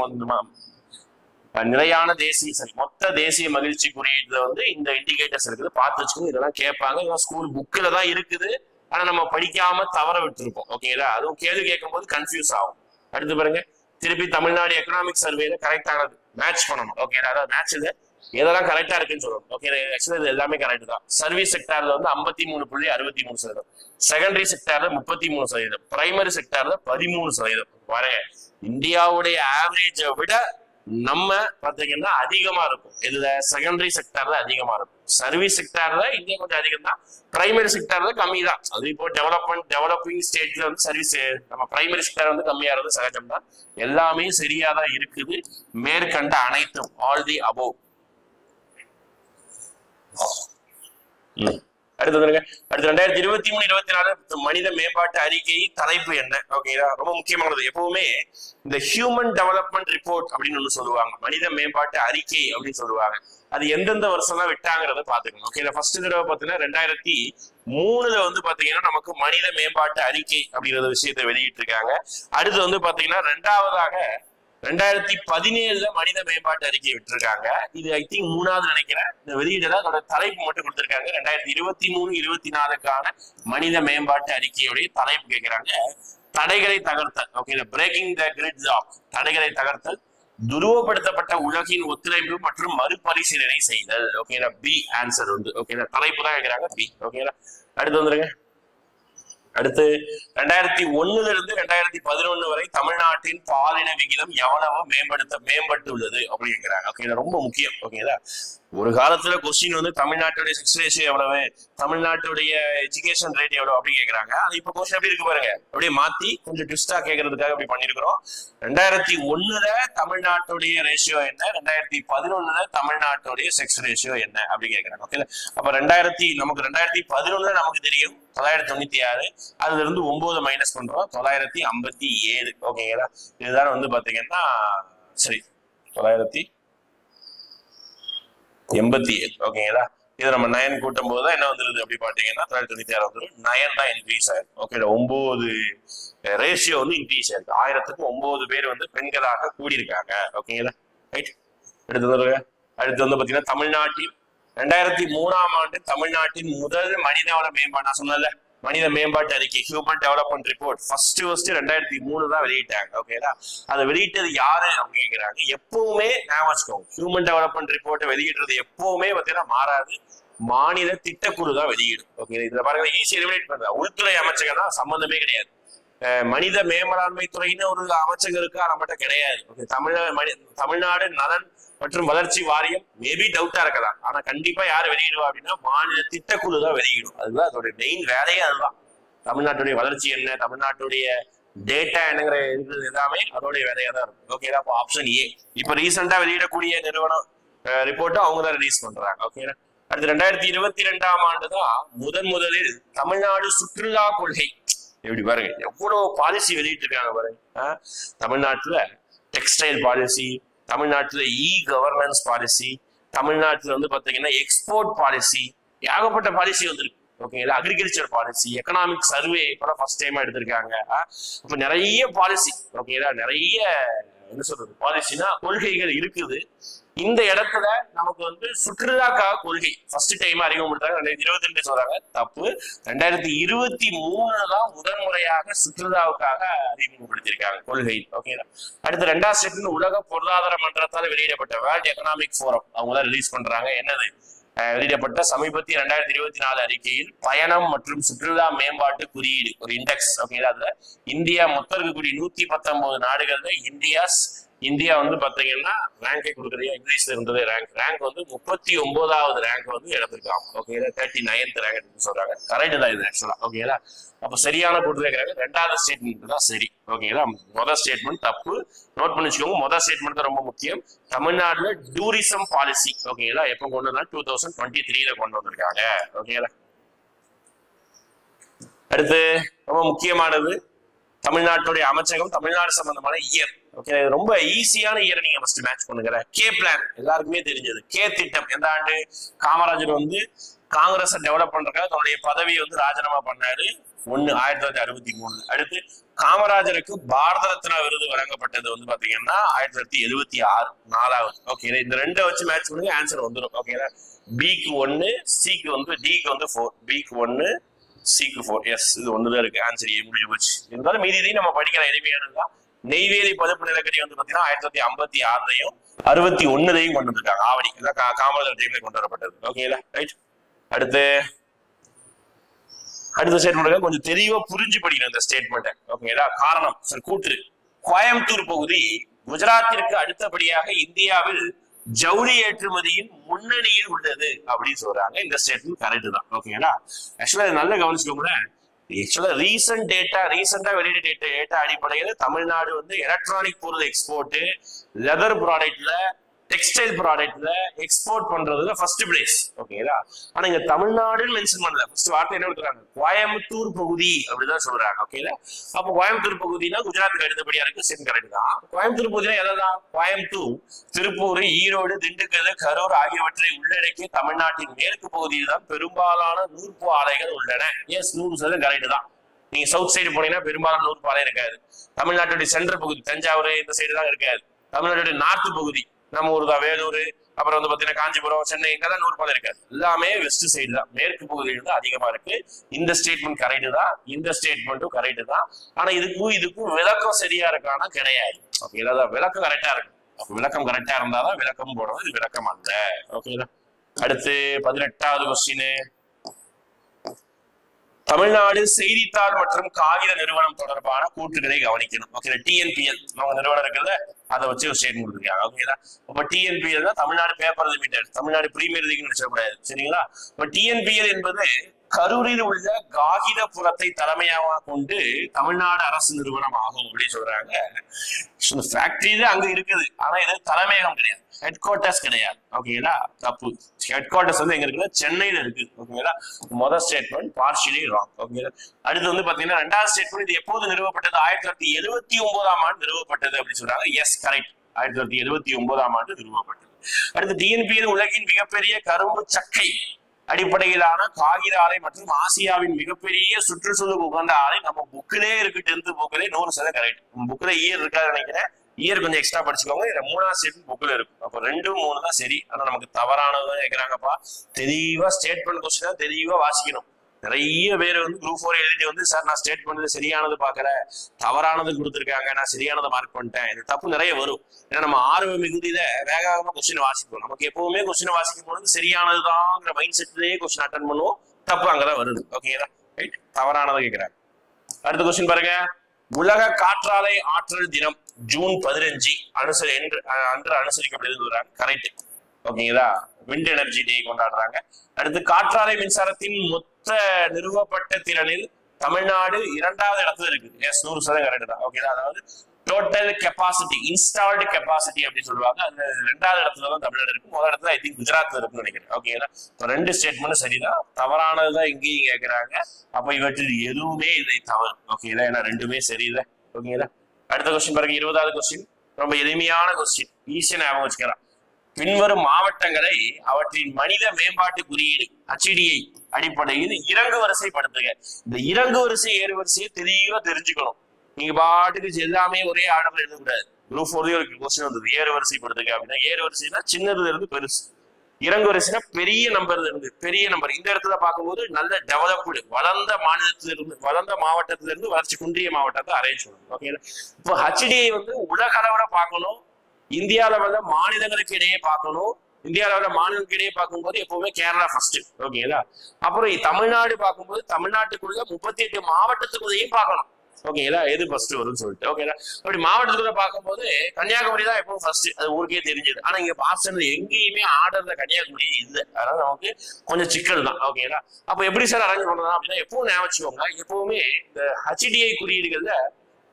நிலையான தேசிய சரி மொத்த தேசிய மகிழ்ச்சி குறியீடுல வந்து இந்த இண்டிகேட்டர்ஸ் இருக்குது. பார்த்து வச்சுக்கோங்க. இதெல்லாம் கேட்பாங்க. இதெல்லாம் ஸ்கூல் புக்கில் தான் இருக்குது. ஆனா நம்ம படிக்காம தவற விட்டுருப்போம். ஓகேங்களா. அதுவும் கேள்வி கேட்கும் போது கன்ஃபியூஸ் ஆகும். அடுத்து பாருங்க, திருப்பி தமிழ்நாடு எக்கனாமிக் சர்வேல கரெக்டானது மேட்ச் பண்ணணும். ஓகேங்களா. அதாவது மேட்ச் இது எதெல்லாம் கரெக்டா இருக்குன்னு சொல்லணும். ஓகே, ஆக்சுவலா இது எல்லாமே கரெக்ட் தான். சர்வீஸ் செக்டார்ல வந்து 53.63%, செகண்டரி செக்டார்ல 33%, பிரைமரி செக்டார்ல 13%. பாருங்க, இந்தியாவுடைய ஆவரேஜை விட நம்ம பாத்தீங்கன்னா அதிகமா இருக்கும். இதுல செகண்டரி செக்டார்ல அதிகமா இருக்கும். சர்வீஸ் செக்டார்ல இந்தியா கொஞ்சம் அதிகம் தான். பிரைமரி செக்டார்ல கம்மி தான். அது இப்போ டெவலப்பிங் ஸ்டேட்ல வந்து சர்வீஸ் நம்ம பிரைமரி செக்டார் வந்து கம்மியா இருந்து சகஜம் தான். எல்லாமே சரியா தான் இருக்குது. மேற்கண்ட அனைத்தும் ஆல் தி அபோவ். அடுத்து 2023-24 மனித மேம்பாட்டு அறிக்கை தலைப்பு என்ன? ஓகேங்களா, ரொம்ப முக்கியமானது. எப்பவுமே இந்த ஹியூமன் டெவலப்மெண்ட் ரிப்போர்ட் அப்படின்னு ஒண்ணு சொல்லுவாங்க, மனித மேம்பாட்டு அறிக்கை அப்படின்னு சொல்லுவாங்க. அது எந்தெந்த வருஷம் தான் விட்டாங்கிறத பாத்துக்கணும். ஓகேங்களா, ஃபர்ஸ்ட் தடவை பாத்தீங்கன்னா 2003 வந்து பாத்தீங்கன்னா நமக்கு மனித மேம்பாட்டு அறிக்கை அப்படிங்கிற விஷயத்தை வெளியிட்டு இருக்காங்க. அடுத்து வந்து பாத்தீங்கன்னா ரெண்டாவதாக 2017 மனித மேம்பாட்டு அறிக்கை விட்டுருக்காங்க. இது ஐ திங்க் 3வது நினைக்கிறேன். இந்த வெளியீடுல அதோட தலைப்பு மட்டும் கொடுத்திருக்காங்க. 2023-24 மனித மேம்பாட்டு அறிக்கையுடைய தலைப்பு கேட்கிறாங்க, தடைகளை தகர்த்தல். Okay, breaking the grids of, தடைகளை தகர்த்தல், துருவப்படுத்தப்பட்ட உலகின் ஒத்துழைப்பு மற்றும் மறுபரிசீலனை செய்தல். ஓகேங்களா, பி ஆன்சர் வந்து. ஓகேங்களா, தலைப்பு தான் கேட்கிறாங்க, பி. ஓகேங்களா, அடுத்து வந்துருங்க. அடுத்து 2001 - 2011 வரை தமிழ்நாட்டின் பாலின விகிதம் எவ்வளவு மேம்பட்டுள்ளது அப்படிங்கிறாங்க. ஓகே, ரொம்ப முக்கியம். ஓகேங்களா, ஒரு காலத்துல கொஸ்டின் வந்து தமிழ்நாட்டுடைய செக்ஸ் ரேஷியோ எவ்வளவு, தமிழ்நாட்டுடைய எஜுகேஷன் ரேட் எவ்வளவு அப்படின்னு கேட்கறாங்க. அது இப்ப கொஸ்டின் எப்படி இருக்கு பாருங்க, அப்படியே மாத்தி கொஞ்சம் ட்விஸ்டா கேட்கறதுக்காக அப்படி பண்ணிருக்கிறோம். 2001 தமிழ்நாட்டுடைய ரேஷியோ என்ன, 2011 தமிழ்நாட்டுடைய செக்ஸ் ரேஷியோ என்ன அப்படி கேட்கறாங்க. ஓகே, அப்ப நமக்கு 2011 நமக்கு தெரியும் 996, அதுல இருந்து 9 மைனஸ் பண்றோம், 957. ஓகேங்களா, இதுதான் வந்து பாத்தீங்கன்னா சரி 987. ஓகேங்களா, இது நம்ம 9 கூட்டும் போதுதான் என்ன வந்துருது அப்படி பாத்தீங்கன்னா 996 வந்துடும். 9 தான் இன்க்ரீஸ் ஆயிருக்கு. ஓகே, 9 ரேஷியோ வந்து இன்க்ரீஸ் ஆயிருக்கு. 1000க்கு 9 பேர் வந்து பெண்களாக கூடியிருக்காங்க. ஓகேங்களா, ரைட். அடுத்து வந்து பாத்தீங்கன்னா தமிழ்நாட்டில் 2003ஆம் ஆண்டு தமிழ்நாட்டின் முதல் மனிதவள மேம்பாடு, நான் சொன்னல மனித மேம்பாட்டு அறிக்கை, ஹியூமன் டெவலப்மெண்ட் ரிப்போர்ட் ஃபர்ஸ்ட் 2003 தான் வெளியிட்டாங்க. ஓகேங்களா, அதை வெளியிட்டது யாரு அப்படின்னு கேட்கிறாங்க. எப்பவுமே ஞாபகம் வச்சுக்கோங்க, ஹியூமன் டெவலப்மெண்ட் ரிப்போர்ட்டை வெளியிடுறது எப்பவுமே பாத்தீங்கன்னா மாறாது, மாநில திட்டக்குழு தான் வெளியிடும். ஓகே, இதுல பாருங்க ஈஸி எலிமினேட் பண்ற உள்துறை அமைச்சகம் தான், சம்பந்தமே கிடையாது. மனித மேம்பான்மை துறைன்னு ஒரு அமைச்சகம் இருக்கா, நம்மகிட்ட கிடையாது. ஓகே, தமிழ்நாடு நலன் மற்றும் வளர்ச்சி வாரியம் மேபி டவுட்டா இருக்கலாம், ஆனா கண்டிப்பா யாரு வெளியிடுவா அப்படின்னா மாநில திட்டக்குழு தான் வெளியிடும். அதுதான் அதோட மெயின் வேலையே, அதுதான். தமிழ்நாட்டுடைய வளர்ச்சி என்ன, தமிழ்நாட்டுடைய டேட்டா என்னங்கிற இருக்கிறது எல்லாமே அதோடைய வேலையா தான் இருக்கும். ஓகேடா, அப்போ ஆப்ஷன் ஏ. இப்ப ரீசெண்டா வெளியிடக்கூடிய நிறுவனம் ரிப்போர்ட்டும் அவங்க தான் ரிலீஸ் பண்றாங்க. ஓகேடா, அடுத்து 2022ஆம் ஆண்டு தான் முதலில் தமிழ்நாடு சுற்றுலா கொள்கை. எப்படி பாருங்க, எவ்வளவு பாலிசி வெளியிட்டு இருக்காங்க பாருங்க. தமிழ்நாட்டுல டெக்ஸ்டைல் பாலிசி, தமிழ்நாட்டுல கவர்னன்ஸ் பாலிசி, தமிழ்நாட்டுல வந்து பாத்தீங்கன்னா எக்ஸ்போர்ட் பாலிசி, ஏகப்பட்ட பாலிசி வந்துருக்கு. ஓகேங்களா, அக்ரிகல்ச்சர் பாலிசி, எக்கனாமிக் சர்வே இப்ப ஃபர்ஸ்ட் டைமா எடுத்திருக்காங்க. அப்ப நிறைய பாலிசி. ஓகேங்களா, நிறைய என்ன சொல்றது பாலிசினா கொள்கைகள் இருக்குது. இந்த இடத்துல நமக்கு வந்து சுற்றுலாக்காக கொள்கை ஃபர்ஸ்ட் டைம் அறிமுகப்படுத்தாங்க. 2022 சொல்றாங்க, தப்பு. 2023 தான் முதன்முறையாக சுற்றுலாவுக்காக அறிமுகப்படுத்தியிருக்காங்க கொள்கை. ஓகேங்களா, அடுத்து 2வது ஸ்டேட்மெண்ட் உலக பொருளாதார மன்றத்தால் வெளியிடப்பட்ட வேர்ல்ட் எக்கனாமிக் ஃபோரம் அவங்க தான் ரிலீஸ் பண்றாங்க. என்னது வெளியிடப்பட்ட சமீபத்திய 2024 அறிக்கையில் பயணம் மற்றும் சுற்றுலா மேம்பாட்டு குறியீடு ஒரு இண்டெக்ஸ். ஓகேங்களா, அதுல இந்தியா மொத்தம் இருக்கக்கூடிய 119 நாடுகள்ல இந்தியா வந்து பாத்தீங்கன்னா ரேங்கை கொடுக்குறது இங்கிலீஷ்ல இருந்தது. ரேங்க் வந்து 39வது ரேங்க் வந்து எடுத்திருக்காங்க. ஓகேங்களா, 39th ரேங்க் சொல்றாங்க. கரெக்ட் தான் இது ஆக்சுவலா. ஓகேங்களா, அப்ப சரியான கொடுத்துருக்காங்க. 2வது ஸ்டேட்மெண்ட் தான் சரி. ஓகேங்களா, முதல் ஸ்டேட்மெண்ட் தப்பு. நோட் பண்ணி வச்சுக்கோங்க, முதல் ஸ்டேட்மெண்ட் தான் ரொம்ப முக்கியம். தமிழ்நாடுல டூரிசம் பாலிசி ஓகேங்களா எப்ப கொண்டு வந்தா 2023 கொண்டு வந்திருக்காங்க. ஓகேங்களா, அடுத்து ரொம்ப முக்கியமானது தமிழ்நாட்டுடைய அமைச்சகம், தமிழ்நாடு சம்பந்தமான இயர். ஓகே, ரொம்ப ஈஸியான இயரை நீங்க ஃபர்ஸ்ட் மேட்ச் பண்ணுங்க. கே பிளான் எல்லாருக்குமே தெரிஞ்சது. கே திட்டம் எந்த ஆண்டு? காமராஜர் வந்து காங்கிரஸ் டெவலப் பண்றதுக்காக தன்னுடைய பதவியை வந்து ராஜினாமா பண்ணாரு. 1963. அடுத்து காமராஜருக்கு பாரத ரத்னா விருது வழங்கப்பட்டது வந்து பாத்தீங்கன்னா 1976 4வது. ஓகே, இந்த ரெண்டை வச்சு மேட்ச் பண்ணுங்க, ஆன்சர் வந்துடும். ஓகேங்களா, பிக்கு 1, சிக்கு வந்து டிக்கு வந்து 4. பிக்கு 1, சிக்கு 4. எஸ், இது ஒண்ணுதான் இருக்கு. ஆன்சர் ஏ முடிஞ்சு போச்சு. இருந்தாலும் மீதியையும் நம்ம படிக்கிற எளிமையானதுதான். நெய்வேலி பதுப்பு நிலக்கரி வந்து பாத்தீங்கன்னா 1956 61 கொண்டு வந்திருக்காங்க. ஆவடி காமராஜர் டைம்ல கொண்டு வரப்பட்டது. ஓகேங்களா, ரைட். அடுத்த ஸ்டேட்மெண்ட் கொஞ்சம் தெளிவா புரிஞ்சு படிக்கணும் இந்த ஸ்டேட்மெண்ட். ஓகேங்களா, காரணம் சார் கூற்று கோயம்புத்தூர் பகுதி குஜராத்திற்கு அடுத்தபடியாக இந்தியாவில் ஜவுளி ஏற்றுமதியின் முன்னணியில் உள்ளது அப்படின்னு சொல்றாங்க. இந்த ஸ்டேட்மெண்ட் கரெக்ட் தான். ஓகேங்களா, ஆக்சுவலா நல்ல கவனிச்சுக்கோங்க. ஆக்சுவலா ரீசெண்டா வெளியிட டேட்டா அடிப்படையில் தமிழ்நாடு வந்து எலக்ட்ரானிக் பொருள் எக்ஸ்போர்ட், லெதர் ப்ராடக்ட்ல டெக்ஸ்டைல் ப்ராடக்ட்ல எக்ஸ்போர்ட் பண்றதுல ஃபர்ஸ்ட் பிளேஸ். ஓகேங்களா? ஆனா இங்க தமிழ்நாடுன்னு மென்ஷன் பண்ணல. ஃபர்ஸ்ட் வார்த்தை என்ன கொடுக்குறாங்க? கோயம்புத்தூர் பகுதி அப்படிதான் சொல்றாங்க. ஓகேங்களா? அப்போ கோயம்புத்தூர் பகுதினா குஜராத்துக்கு அடுத்தபடியா இருக்கு. சேம் கரெக்ட் தான். கோயம்புத்தூர் பகுதினா எதாவது கோயம்புத்தூர், திருப்பூர், ஈரோடு, திண்டுக்கல், கரூர் ஆகியவற்றை உள்ளடக்கிய தமிழ்நாட்டின் மேற்கு பகுதியில் தான் பெரும்பாலான நூற்பு ஆலைகள் உள்ளன. எஸ், 100% கரெக்ட் தான். நீங்க சவுத் சைடு போனீங்கன்னா பெரும்பாலான நூற்பு ஆலை இருக்காது. தமிழ்நாட்டுடைய சென்ட்ரல் பகுதி தஞ்சாவூர் இந்த சைடு தான் இருக்காது. தமிழ்நாட்டுடைய நார்த் பகுதி நம்ம ஊர் தான், வேலூர், அப்புறம் வந்து பாத்தீங்கன்னா காஞ்சிபுரம், சென்னை, இங்கெல்லாம் நூற்பு இருக்காது. எல்லாமே வெஸ்ட் சைடு தான், மேற்கு பகுதியில் தான் அதிகமா இருக்கு. இந்த ஸ்டேட்மெண்ட் கரெக்ட் தான், இந்த ஸ்டேட்மெண்ட்டும் கரெக்ட் தான். ஆனா இதுக்கும் விளக்கம் சரியா இருக்கானா? கிடையாது. ஓகேங்களா? விளக்கம் கரெக்டா இருக்கு. விளக்கம் கரெக்டா இருந்தாதான் விளக்கம் போடுறது, இது விளக்கம் அல்ல. ஓகேங்களா? அடுத்து 18வது கொஸ்டின். தமிழ்நாடு செய்தித்தாள் மற்றும் காகித நிறுவனம் தொடர்பான கூற்றுகளை கவனிக்கணும். ஓகே, டிஎன்பிஎல் அவங்க நிறுவனம் இருக்குல்ல, அதை வச்சு ஒரு ஸ்டேட்மெண்ட் கொடுத்துருக்காங்க. ஓகேங்களா? அப்ப டிஎன்பிஎல் தான் Tamil Nadu Paper Limited, Tamil Nadu Premier லீக்னு நினைச்சக்கூடாது. சரிங்களா? இப்ப டிஎன்பிஎல் என்பது கரூரில் உள்ள காகிதபுரத்தை தலைமையாக கொண்டு தமிழ்நாடு அரசு நிறுவனம் ஆகும் அப்படின்னு சொல்றாங்க. ஃபேக்டரி அங்க இருக்குது, ஆனா இது தலைமையகம் கிடையாது, ஹெட் குவார்டர்ஸ் கிடையாது. ஓகேங்களா? தப்பு. ஹெட் குவார்டர்ஸ் வந்து எங்க இருக்குன்னா சென்னையில இருக்கு. ஓகேங்களா? முதல் ஸ்டேட்மெண்ட் பார்ஷியலி ராங். ஓகேங்களா? அடுத்து வந்து பாத்தீங்கன்னா ரெண்டாவது ஸ்டேட்மெண்ட், இது எப்போது நிறுவப்பட்டது? 1979ஆம் ஆண்டு நிறுவப்பட்டது அப்படின்னு சொல்றாங்க. S, correct. 1979ஆம் ஆண்டு நிறுவப்பட்டது. அடுத்து டிஎன்பிஎல் உலகின் மிகப்பெரிய கரும்பு சக்கை அடிப்படையிலான காகித ஆலை மற்றும் ஆசியாவின் மிகப்பெரிய சுற்றுச்சூழல் உகந்த ஆலை. நம்ம புக்கிலே இருக்கு, 10th புக்கிலே 100% கரெக்ட். புக்ல இயர் இருக்காது நினைக்கிறேன், இயர் கொஞ்சம் எக்ஸ்ட்ரா படிச்சுக்கோங்க. 3வது ஸ்டேட்மெண்ட் புக்ல இருக்கு. அப்போ 2, 3 தான் சரி. ஆனா நமக்கு தவறானதுதான் கேட்கிறாங்கப்பா. தெளிவா ஸ்டேட்மெண்ட் கொஸ்டின் தான் தெளிவா வாசிக்கணும். நிறைய பேர் வந்து குரூப் 4 எழுதிட்டு வந்து, சார் நான் ஸ்டேட்மெண்ட் சரியானது பாக்கல, தவறானது கொடுத்துருக்காங்க, நான் சரியானதை மார்க் பண்ணிட்டேன். இது தப்பு நிறைய வரும். ஏன்னா நம்ம ஆர்வ மிகுதியில வேகமா கொஸ்டின் வாசிப்போம். நமக்கு எப்பவுமே கொஸ்டின் வாசிக்கும் பொழுது சரியானதுதாங்கிற மைண்ட் செட்லயே கொஸ்டின் அட்டன் பண்ணுவோம். தப்பு அங்கதான் வருது. ஓகேங்களா? ரைட், தவறானதை கேட்கிறாங்க. அடுத்த கொஸ்டின் பாருங்க. உலக காற்றாலை ஆற்றல் தினம் ஜூன் 15 அன்று அனுசரிக்கப்படுது. கரெக்ட். ஓகேங்களா? விண்ட் எனர்ஜி டே கொண்டாடுறாங்க. அடுத்து காற்றாலை மின்சாரத்தின் மொத்த நிறுவப்பட்ட திறனில் தமிழ்நாடு 2வது இடத்துல இருக்கு. எஸ், 100% கரெக்ட் தான். ஓகேங்களா? அதாவது டோட்டல் கெப்பாசிட்டி, இன்ஸ்டால்டு கெப்பாசிட்டி அப்படின்னு சொல்லுவாங்க. அது 2வது இடத்துல தான் தமிழ்நாடு இருக்கு. முதல் இடத்துல ஐ திங்க் குஜராத்ல இருக்குன்னு நினைக்கிறேன். ஓகேங்களா? 2 ஸ்டேட்மெண்ட் சரிதான். தவறானதுதான் இங்கேயும் கேட்கிறாங்க. அப்ப இவற்றில் எதுவுமே இதை தவறு. ஓகேங்களா? ஏன்னா 2மே சரியில்லை. ஓகேங்களா? அடுத்த கொஸ்டின் பாருங்க. 20வது கொஸ்டின் ரொம்ப எளிமையான கொஸ்டின், ஈஸியா ஞாபகம் வச்சுக்கலாம். பின்வரும் மாவட்டங்களை அவற்றின் மனித மேம்பாட்டு குறியீடு HDI அடிப்படையில் இறங்கு வரிசைப்படுத்துக. இந்த இறங்கு வரிசை ஏறு வரிசையை தெளிவா தெரிஞ்சுக்கணும். நீங்க பாட்டுக்கு எல்லாமே ஒரே ஆர்டர்ல எழுதக்கூடாது. குரூப் 4 ஒரு கொஸ்டின் வந்தது, ஏறு வரிசைப்படுத்துக அப்படின்னா. ஏறு வரிசைனா சின்னதுல இருந்து பெருசு, இறங்கு வரிசைனா பெரிய நம்பர்ல இருந்து பெரிய நம்பர். இந்த இடத்துல பார்க்கும்போது நல்ல டெவலப்டு வளர்ந்த மாநிலத்திலிருந்து, வளர்ந்த மாவட்டத்திலிருந்து வளர்ச்சி குன்றிய மாவட்டத்தை அரேஞ்ச் பண்ணணும். ஓகேங்களா? இப்போ HDI வந்து உலக அளவில் பார்க்கணும், இந்தியாவில வந்து மாநிலங்களுக்கு இடையே பார்க்கணும். இந்தியாவில மாநிலங்களுக்கு இடையே பார்க்கும்போது எப்பவுமே கேரளா ஃபர்ஸ்ட். ஓகேங்களா? அப்புறம் தமிழ்நாடு பார்க்கும்போது தமிழ்நாட்டுக்குள்ள 38 மாவட்டத்துக்குள்ளேயும் பார்க்கணும். ஓகேங்களா? எது ஃபர்ஸ்ட் வரும்னு சொல்லிட்டு. ஓகேங்களா? அப்படி மாவட்டத்துக்குள்ள பார்க்கும்போது கன்னியாகுமரி தான் எப்பவும் ஃபர்ஸ்ட், அது ஊருக்கே தெரிஞ்சது. ஆனா இங்க ஆப்ஷன்ல எங்கேயுமே ஆர்டர்ல கன்னியாகுமரி இல்லை. அதனால நமக்கு கொஞ்சம் சிக்கல் தான். ஓகேங்களா? அப்ப எப்படி சார் அரேஞ்ச் பண்ணலாம் அப்படின்னா, எப்பவும் ஞாபகம் வச்சுக்கோங்க, எப்பவுமே இந்த HDI குறியீடுகள்ல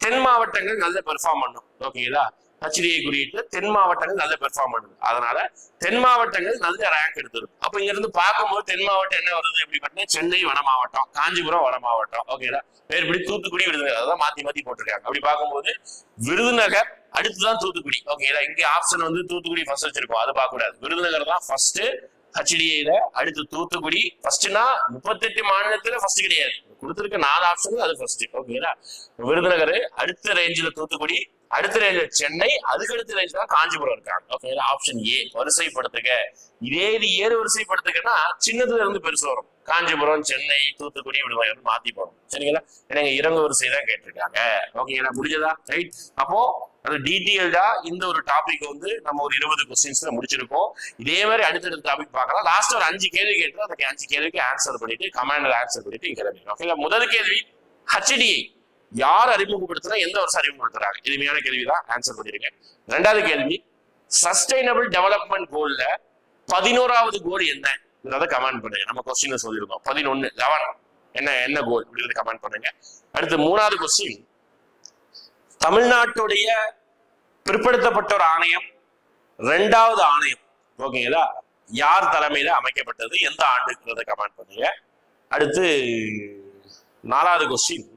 தென் மாவட்டங்கள் நல்ல பெர்ஃபார்ம் பண்ணும். ஓகேங்களா? HDI குறியீட்டுல தென் மாவட்டங்கள் நல்ல பெர்ஃபார்ம் பண்ணுது. அதனால தென் மாவட்டங்கள் நல்ல ரேங்க் எடுத்துரும். அப்ப இங்க இருந்து பார்க்கும்போது தென் மாவட்டம் என்ன வருது எப்படி பார்த்தீங்கன்னா, சென்னை வட மாவட்டம், காஞ்சிபுரம் வட மாவட்டம். ஓகேங்களா? இப்படி தூத்துக்குடி, விருதுநகர், அதான் மாத்தி போட்டிருக்காங்க. அப்படி பார்க்கும்போது விருதுநகர் அடுத்துதான் தூத்துக்குடி. ஓகேங்களா? இங்க ஆப்ஷன் வந்து தூத்துக்குடி ஃபர்ஸ்ட் வச்சிருக்கோம், அது பார்க்க கூடாது. விருதுநகர் தான் ஃபர்ஸ்ட் HDIல, அடுத்து தூத்துக்குடி. ஃபர்ஸ்ட்னா 38 மாநிலத்துல ஃபர்ஸ்ட் கிடையாது, கொடுத்திருக்க 4 ஆப்ஷன் அது ஃபர்ஸ்ட். ஓகேங்களா? விருதுநகர், அடுத்த ரேஞ்சில தூத்துக்குடி, அடுத்த ரேஞ்சில் சென்னை, அதுக்கு அடுத்த ரேஞ்ச் தான் காஞ்சிபுரம் இருக்காங்க. ஓகேங்களா? ஆப்ஷன் ஏ வரிசைப்படுத்துக. இதே இது ஏறு வரிசைப்படுத்துக்கன்னா சின்னதுல இருந்து பெருசு வரும். காஞ்சிபுரம், சென்னை, தூத்துக்குடி, விடுதலை மாத்தி போறோம். சரிங்களா? எனக்கு இறங்கு வரிசை தான் கேட்டிருக்காங்க. ஓகேங்களா? முடிஞ்சதா? ரைட். அப்போ அது டீட்டெயில்டா இந்த ஒரு டாபிக் வந்து நம்ம ஒரு 20 கொஸ்டின்ஸ்ல முடிச்சிருக்கோம். இதே மாதிரி அடுத்தடுத்த டாபிக் பார்க்கலாம். லாஸ்ட் ஒரு 5 கேள்வி கேட்டு அதுக்கு 5 கேள்விக்கு ஆன்சர் பண்ணிட்டு கமாண்டர் ஆன்சர் பண்ணிட்டு கிளம்பிடும். ஓகேங்களா? முதல் கேள்வி, HDI யார் அறிமுகப்படுத்துறா, எந்த வருஷம் அறிமுகப்படுத்துறாங்க? எளிமையான கேள்விதான், ஆன்சர் பண்ணிருக்கேன். 2வது கேள்வி, சஸ்டைனபிள் டெவலப்மெண்ட் கோல்ல 11வது கோல் என்ன? கமெண்ட் பண்ணுங்க. நம்ம கொஸ்டின் சொல்லியிருக்கோம் 11, 11 என்ன கோல் அப்படின்றத கமெண்ட் பண்ணுங்க. அடுத்து 3வது கொஸ்டின், தமிழ்நாட்டுடைய பிற்படுத்தப்பட்டோர் ஆணையம் ரெண்டாவது ஆணையம் ஓகேங்களா யார் தலைமையில அமைக்கப்பட்டது எந்த ஆண்டுங்கிறத கமெண்ட் பண்ணுங்க. அடுத்து 4வது கொஸ்டின்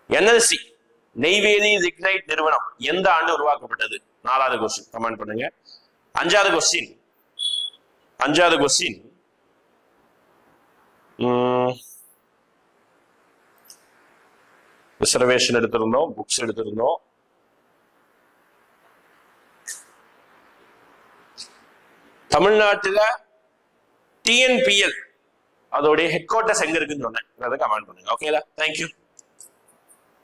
NLC நெய்வேலி லிக்னைட் நிறுவனம் எந்த ஆண்டு உருவாக்கப்பட்டது? 4வது கொஸ்டின் கமெண்ட் பண்ணுங்க. 5வது கொஸ்டின் ரிசர்வேஷன் எடுத்திருந்தோம், புக்ஸ் எடுத்திருந்தோம். தமிழ்நாட்டுல TNPL அதோடைய ஹெட் குவார்ட்டர்ஸ் எங்க இருக்குன்னு சொன்னேன், அதை கமெண்ட் பண்ணுங்க. ஓகேங்களா? தேங்க்யூ.